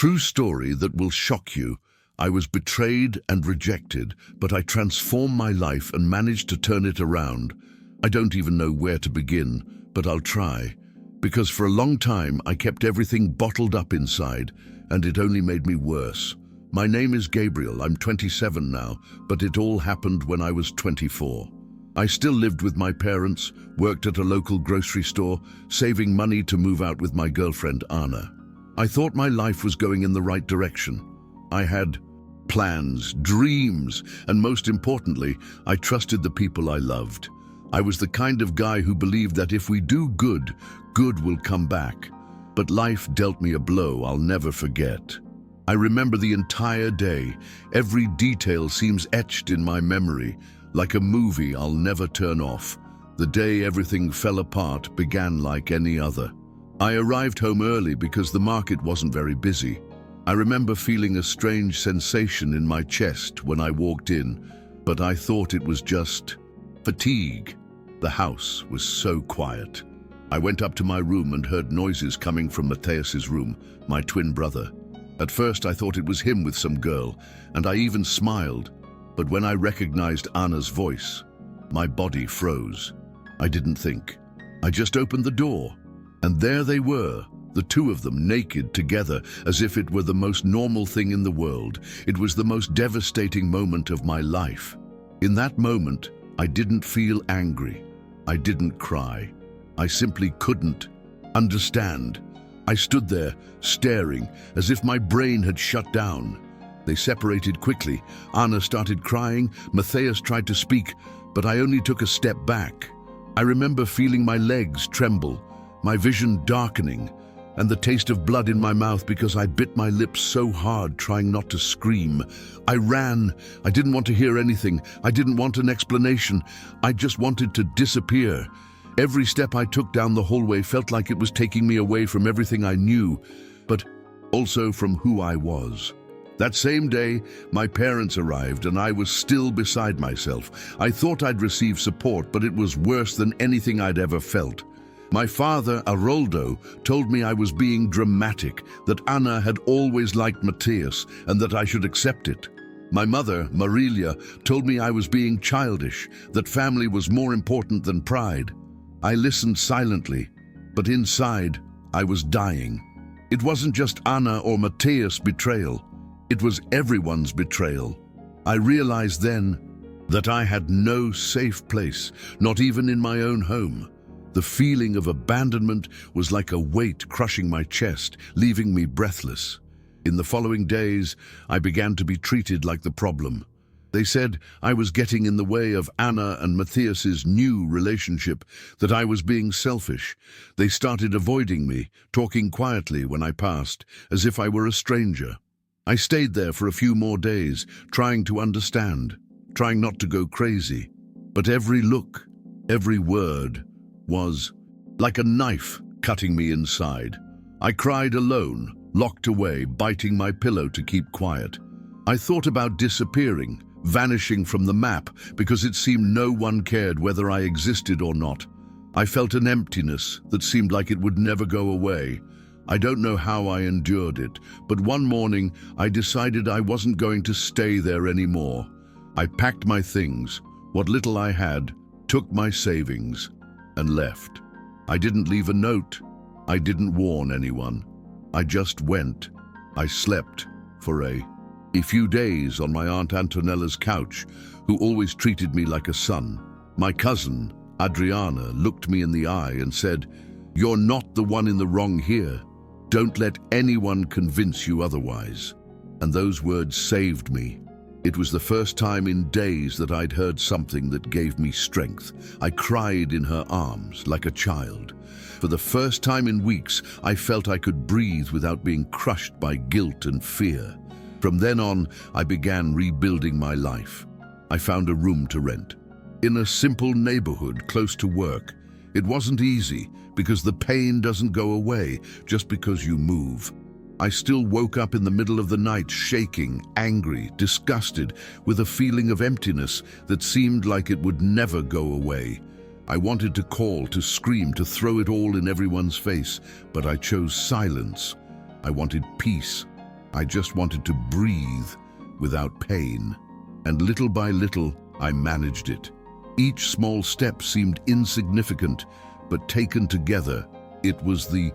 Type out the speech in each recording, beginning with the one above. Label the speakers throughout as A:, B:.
A: true story that will shock you. I was betrayed and rejected, but I transformed my life and managed to turn it around. I don't even know where to begin, but I'll try. Because for a long time, I kept everything bottled up inside, and it only made me worse. My name is Gabriel. I'm 27 now, but it all happened when I was 24. I still lived with my parents, worked at a local grocery store, saving money to move out with my girlfriend, Anna. I thought my life was going in the right direction. I had plans, dreams, and most importantly, I trusted the people I loved. I was the kind of guy who believed that if we do good, good will come back. But life dealt me a blow I'll never forget. I remember the entire day. Every detail seems etched in my memory, like a movie I'll never turn off. The day everything fell apart began like any other. I arrived home early because the market wasn't very busy. I remember feeling a strange sensation in my chest when I walked in, but I thought it was just fatigue. The house was so quiet. I went up to my room and heard noises coming from Matthias's room, my twin brother. At first I thought it was him with some girl, and I even smiled. But when I recognized Anna's voice, my body froze. I didn't think. I just opened the door, and there they were, the two of them naked together, as if it were the most normal thing in the world. It was the most devastating moment of my life. In that moment, I didn't feel angry. I didn't cry. I simply couldn't understand. I stood there, staring, as if my brain had shut down. They separated quickly. Anna started crying. Matthias tried to speak, but I only took a step back. I remember feeling my legs tremble, my vision darkening, and the taste of blood in my mouth because I bit my lips so hard trying not to scream. I ran. I didn't want to hear anything. I didn't want an explanation. I just wanted to disappear. Every step I took down the hallway felt like it was taking me away from everything I knew, but also from who I was. That same day, my parents arrived and I was still beside myself. I thought I'd receive support, but it was worse than anything I'd ever felt. My father, Aroldo, told me I was being dramatic, that Anna had always liked Matthias and that I should accept it. My mother, Marilia, told me I was being childish, that family was more important than pride. I listened silently, but inside, I was dying. It wasn't just Anna or Matthias' betrayal. It was everyone's betrayal. I realized then that I had no safe place, not even in my own home. The feeling of abandonment was like a weight crushing my chest, leaving me breathless. In the following days, I began to be treated like the problem. They said I was getting in the way of Anna and Matthias's new relationship, that I was being selfish. They started avoiding me, talking quietly when I passed, as if I were a stranger. I stayed there for a few more days, trying to understand, trying not to go crazy. But every look, every word was like a knife cutting me inside. I cried alone, locked away, biting my pillow to keep quiet. I thought about disappearing, vanishing from the map, because it seemed no one cared whether I existed or not. I felt an emptiness that seemed like it would never go away. I don't know how I endured it, but one morning I decided I wasn't going to stay there anymore. I packed my things, what little I had, took my savings, and left. I didn't leave a note. I didn't warn anyone. I just went. I slept for a few days on my Aunt Antonella's couch, who always treated me like a son. My cousin, Adriana, looked me in the eye and said, "You're not the one in the wrong here. Don't let anyone convince you otherwise." And those words saved me. It was the first time in days that I'd heard something that gave me strength. I cried in her arms like a child. For the first time in weeks, I felt I could breathe without being crushed by guilt and fear. From then on, I began rebuilding my life. I found a room to rent, in a simple neighborhood close to work. It wasn't easy, because the pain doesn't go away just because you move. I still woke up in the middle of the night shaking, angry, disgusted, with a feeling of emptiness that seemed like it would never go away. I wanted to call, to scream, to throw it all in everyone's face, but I chose silence. I wanted peace. I just wanted to breathe without pain. And little by little, I managed it. Each small step seemed insignificant, but taken together, it was the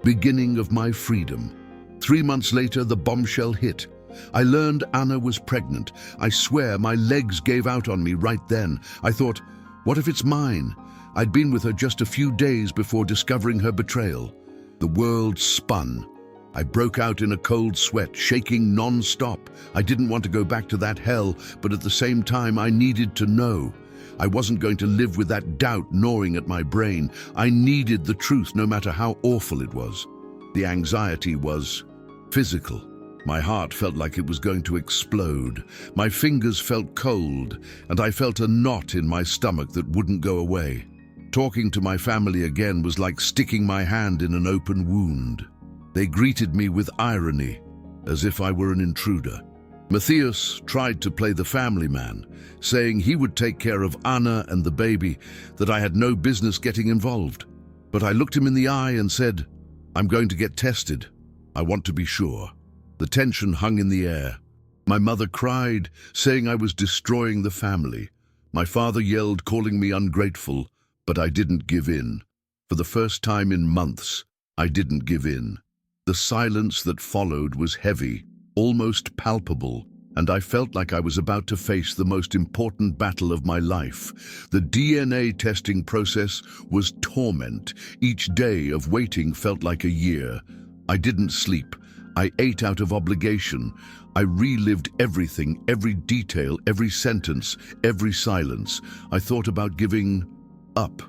A: beginning of my freedom. 3 months later, the bombshell hit. I learned Anna was pregnant. I swear my legs gave out on me right then. I thought, what if it's mine? I'd been with her just a few days before discovering her betrayal. The world spun. I broke out in a cold sweat, shaking non-stop. I didn't want to go back to that hell, but at the same time I needed to know. I wasn't going to live with that doubt gnawing at my brain. I needed the truth, no matter how awful it was. The anxiety was physical. My heart felt like it was going to explode. My fingers felt cold, and I felt a knot in my stomach that wouldn't go away. Talking to my family again was like sticking my hand in an open wound. They greeted me with irony, as if I were an intruder. Matthias tried to play the family man, saying he would take care of Anna and the baby, that I had no business getting involved. But I looked him in the eye and said, I'm going to get tested. I want to be sure. The tension hung in the air. My mother cried, saying I was destroying the family. My father yelled, calling me ungrateful, but I didn't give in. For the first time in months, I didn't give in. The silence that followed was heavy, almost palpable, and I felt like I was about to face the most important battle of my life. The DNA testing process was torment. Each day of waiting felt like a year. I didn't sleep. I ate out of obligation. I relived everything, every detail, every sentence, every silence. I thought about giving up.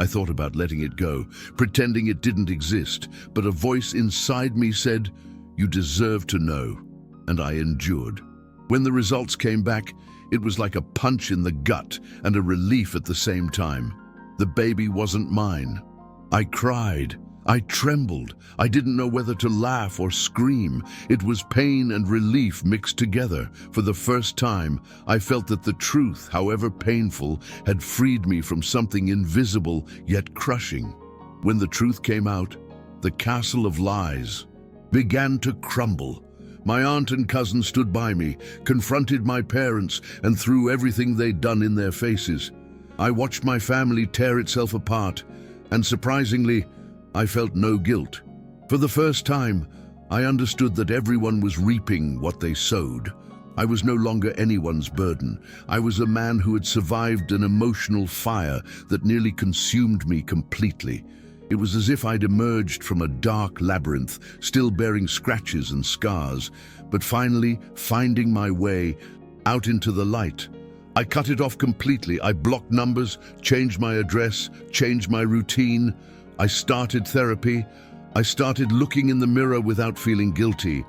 A: I thought about letting it go, pretending it didn't exist, but a voice inside me said, you deserve to know, and I endured. When the results came back, it was like a punch in the gut and a relief at the same time. The baby wasn't mine. I cried. I trembled. I didn't know whether to laugh or scream. It was pain and relief mixed together. For the first time, I felt that the truth, however painful, had freed me from something invisible yet crushing. When the truth came out, the castle of lies began to crumble. My aunt and cousin stood by me, confronted my parents, and threw everything they'd done in their faces. I watched my family tear itself apart, and surprisingly, I felt no guilt. For the first time, I understood that everyone was reaping what they sowed. I was no longer anyone's burden. I was a man who had survived an emotional fire that nearly consumed me completely. It was as if I'd emerged from a dark labyrinth, still bearing scratches and scars, but finally finding my way out into the light. I cut it off completely. I blocked numbers, changed my address, changed my routine. I started therapy. I started looking in the mirror without feeling guilty.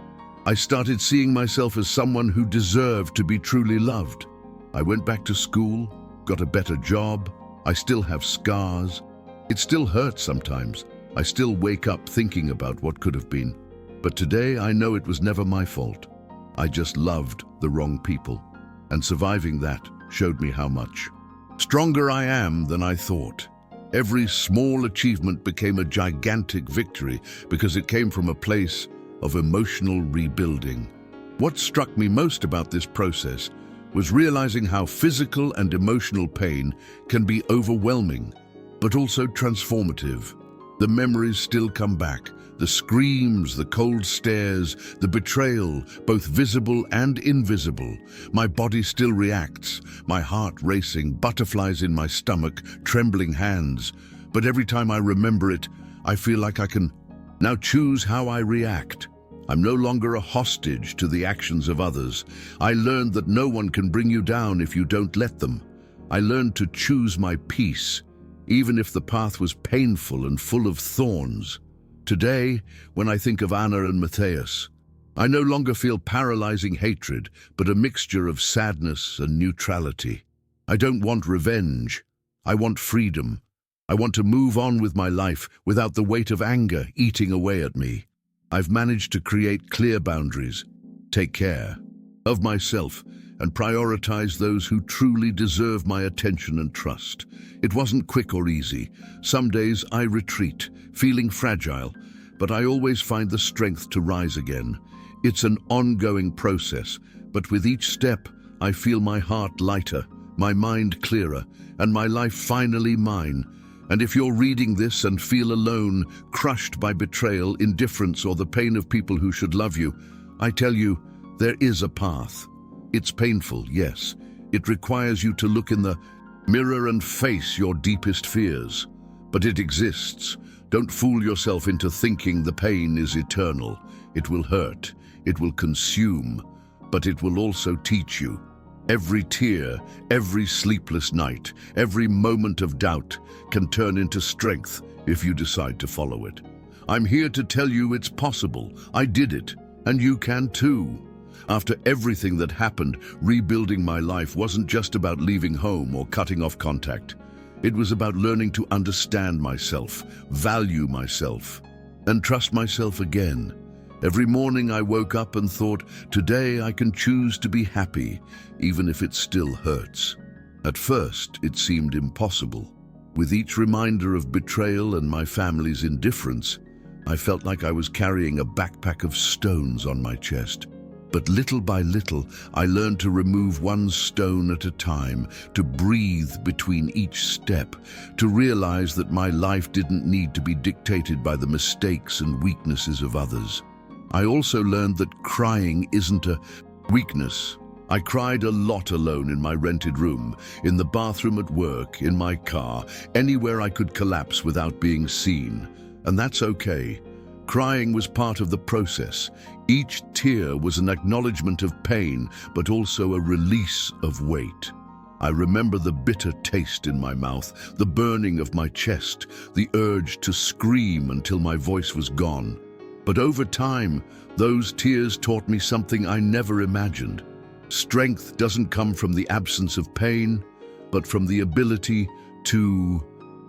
A: I started seeing myself as someone who deserved to be truly loved. I went back to school, got a better job. I still have scars. It still hurts sometimes. I still wake up thinking about what could have been. But today I know it was never my fault. I just loved the wrong people. And surviving that showed me how much stronger I am than I thought. Every small achievement became a gigantic victory because it came from a place of emotional rebuilding. What struck me most about this process was realizing how physical and emotional pain can be overwhelming, but also transformative. The memories still come back, the screams, the cold stares, the betrayal, both visible and invisible. My body still reacts, my heart racing, butterflies in my stomach, trembling hands. But every time I remember it, I feel like I can now choose how I react. I'm no longer a hostage to the actions of others. I learned that no one can bring you down if you don't let them. I learned to choose my peace, even if the path was painful and full of thorns. Today, when I think of Anna and Matthias, I no longer feel paralyzing hatred, but a mixture of sadness and neutrality. I don't want revenge. I want freedom. I want to move on with my life without the weight of anger eating away at me. I've managed to create clear boundaries, take care of myself, and prioritize those who truly deserve my attention and trust. It wasn't quick or easy. Some days I retreat, feeling fragile, but I always find the strength to rise again. It's an ongoing process, but with each step, I feel my heart lighter, my mind clearer, and my life finally mine. And if you're reading this and feel alone, crushed by betrayal, indifference, or the pain of people who should love you, I tell you, there is a path. It's painful, yes. It requires you to look in the mirror and face your deepest fears. But it exists. Don't fool yourself into thinking the pain is eternal. It will hurt, it will consume, but it will also teach you. Every tear, every sleepless night, every moment of doubt can turn into strength if you decide to follow it. I'm here to tell you it's possible. I did it, and you can too. After everything that happened, rebuilding my life wasn't just about leaving home or cutting off contact. It was about learning to understand myself, value myself, and trust myself again. Every morning I woke up and thought, today I can choose to be happy, even if it still hurts. At first, it seemed impossible. With each reminder of betrayal and my family's indifference, I felt like I was carrying a backpack of stones on my chest. But little by little, I learned to remove one stone at a time, to breathe between each step, to realize that my life didn't need to be dictated by the mistakes and weaknesses of others. I also learned that crying isn't a weakness. I cried a lot alone in my rented room, in the bathroom at work, in my car, anywhere I could collapse without being seen. And that's okay. Crying was part of the process. Each tear was an acknowledgement of pain, but also a release of weight. I remember the bitter taste in my mouth, the burning of my chest, the urge to scream until my voice was gone. But over time, those tears taught me something I never imagined. Strength doesn't come from the absence of pain, but from the ability to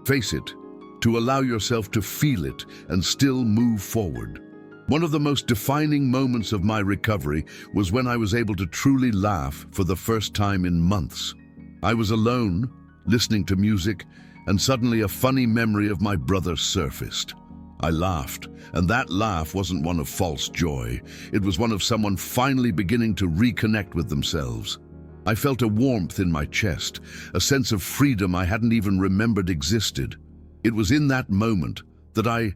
A: face it, to allow yourself to feel it and still move forward. One of the most defining moments of my recovery was when I was able to truly laugh for the first time in months. I was alone, listening to music, and suddenly a funny memory of my brother surfaced. I laughed, and that laugh wasn't one of false joy. It was one of someone finally beginning to reconnect with themselves. I felt a warmth in my chest, a sense of freedom I hadn't even remembered existed. It was in that moment that I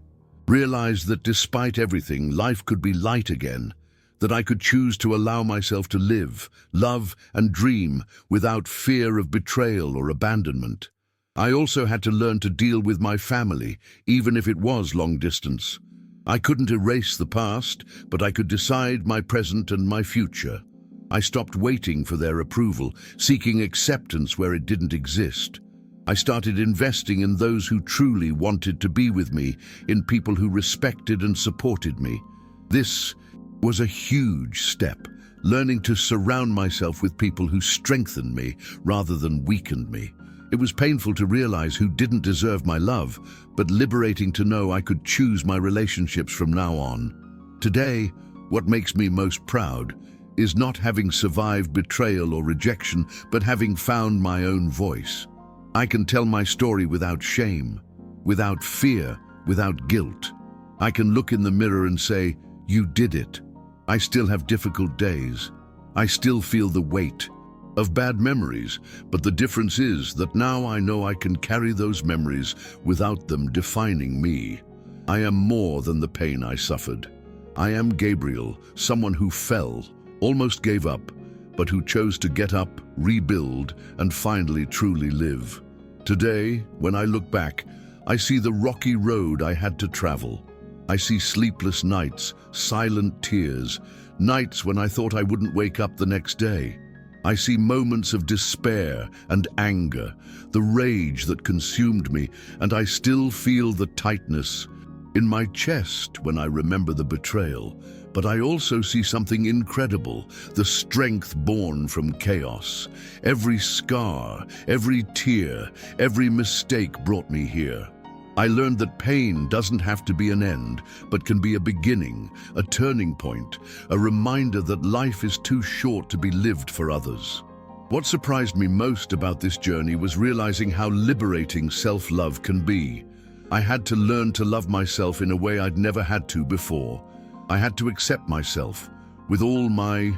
A: realized that despite everything, life could be light again, that I could choose to allow myself to live, love, and dream without fear of betrayal or abandonment. I also had to learn to deal with my family, even if it was long distance. I couldn't erase the past, but I could decide my present and my future. I stopped waiting for their approval, seeking acceptance where it didn't exist. I started investing in those who truly wanted to be with me, in people who respected and supported me. This was a huge step, learning to surround myself with people who strengthened me rather than weakened me. It was painful to realize who didn't deserve my love, but liberating to know I could choose my relationships from now on. Today, what makes me most proud is not having survived betrayal or rejection, but having found my own voice. I can tell my story without shame, without fear, without guilt. I can look in the mirror and say, "You did it." I still have difficult days. I still feel the weight of bad memories, but the difference is that now I know I can carry those memories without them defining me. I am more than the pain I suffered. I am Gabriel, someone who fell, almost gave up, but who chose to get up, rebuild, and finally truly live. Today, when I look back, I see the rocky road I had to travel. I see sleepless nights, silent tears, nights when I thought I wouldn't wake up the next day. I see moments of despair and anger, the rage that consumed me, and I still feel the tightness in my chest when I remember the betrayal. But I also see something incredible, the strength born from chaos. Every scar, every tear, every mistake brought me here. I learned that pain doesn't have to be an end, but can be a beginning, a turning point, a reminder that life is too short to be lived for others. What surprised me most about this journey was realizing how liberating self-love can be. I had to learn to love myself in a way I'd never had to before. I had to accept myself, with all my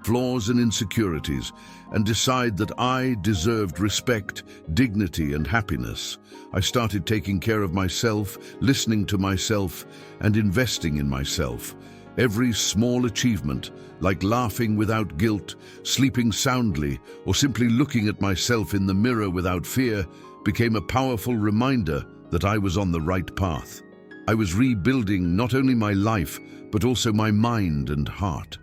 A: flaws and insecurities, and decide that I deserved respect, dignity, and happiness. I started taking care of myself, listening to myself, and investing in myself. Every small achievement, like laughing without guilt, sleeping soundly, or simply looking at myself in the mirror without fear, became a powerful reminder that I was on the right path. I was rebuilding not only my life, but also my mind and heart.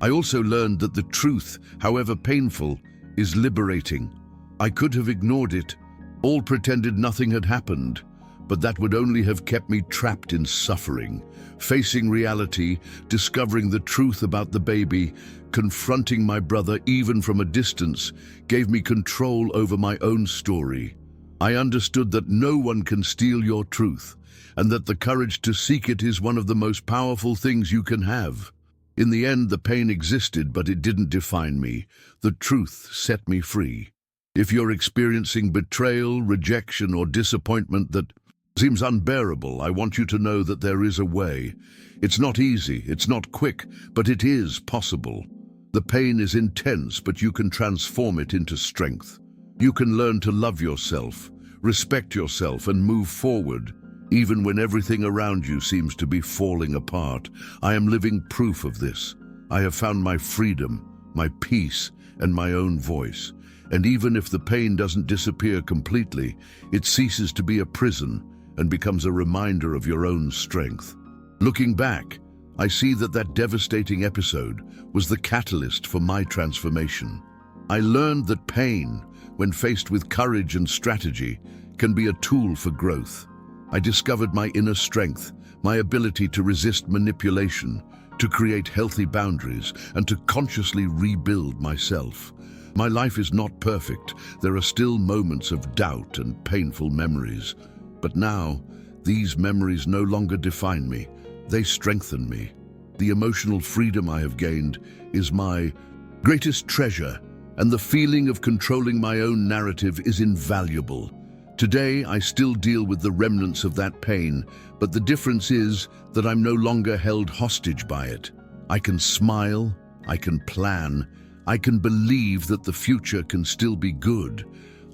A: I also learned that the truth, however painful, is liberating. I could have ignored it, all pretended nothing had happened, but that would only have kept me trapped in suffering. Facing reality, discovering the truth about the baby, confronting my brother even from a distance, gave me control over my own story. I understood that no one can steal your truth, and that the courage to seek it is one of the most powerful things you can have. In the end, the pain existed, but it didn't define me. The truth set me free. If you're experiencing betrayal, rejection, or disappointment that seems unbearable, I want you to know that there is a way. It's not easy, it's not quick, but it is possible. The pain is intense, but you can transform it into strength. You can learn to love yourself, respect yourself, and move forward, even when everything around you seems to be falling apart. I am living proof of this. I have found my freedom, my peace, and my own voice. And even if the pain doesn't disappear completely, it ceases to be a prison and becomes a reminder of your own strength. Looking back, I see that devastating episode was the catalyst for my transformation. I learned that pain, when faced with courage and strategy, can be a tool for growth. I discovered my inner strength, my ability to resist manipulation, to create healthy boundaries, and to consciously rebuild myself. My life is not perfect. There are still moments of doubt and painful memories. But now, these memories no longer define me. They strengthen me. The emotional freedom I have gained is my greatest treasure, and the feeling of controlling my own narrative is invaluable. Today, I still deal with the remnants of that pain, but the difference is that I'm no longer held hostage by it. I can smile, I can plan, I can believe that the future can still be good.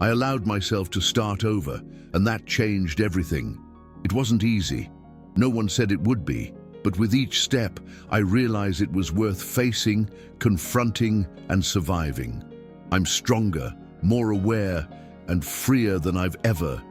A: I allowed myself to start over, and that changed everything. It wasn't easy. No one said it would be, but with each step, I realized it was worth facing, confronting, and surviving. I'm stronger, more aware, and freer than I've ever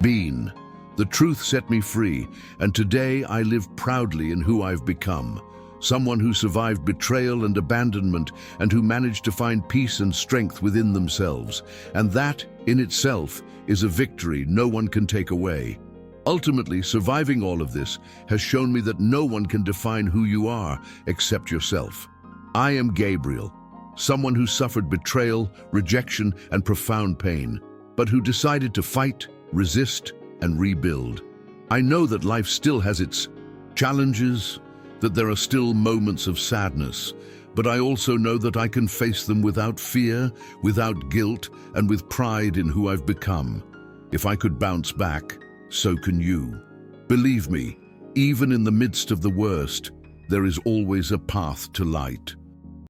A: been. The truth set me free, and today I live proudly in who I've become. Someone who survived betrayal and abandonment, and who managed to find peace and strength within themselves. And that, in itself, is a victory no one can take away. Ultimately, surviving all of this has shown me that no one can define who you are except yourself. I am Gabriel, someone who suffered betrayal, rejection, and profound pain, but who decided to fight, resist, and rebuild. I know that life still has its challenges, that there are still moments of sadness, but I also know that I can face them without fear, without guilt, and with pride in who I've become. If I could bounce back, so can you. Believe me, even in the midst of the worst, there is always a path to light.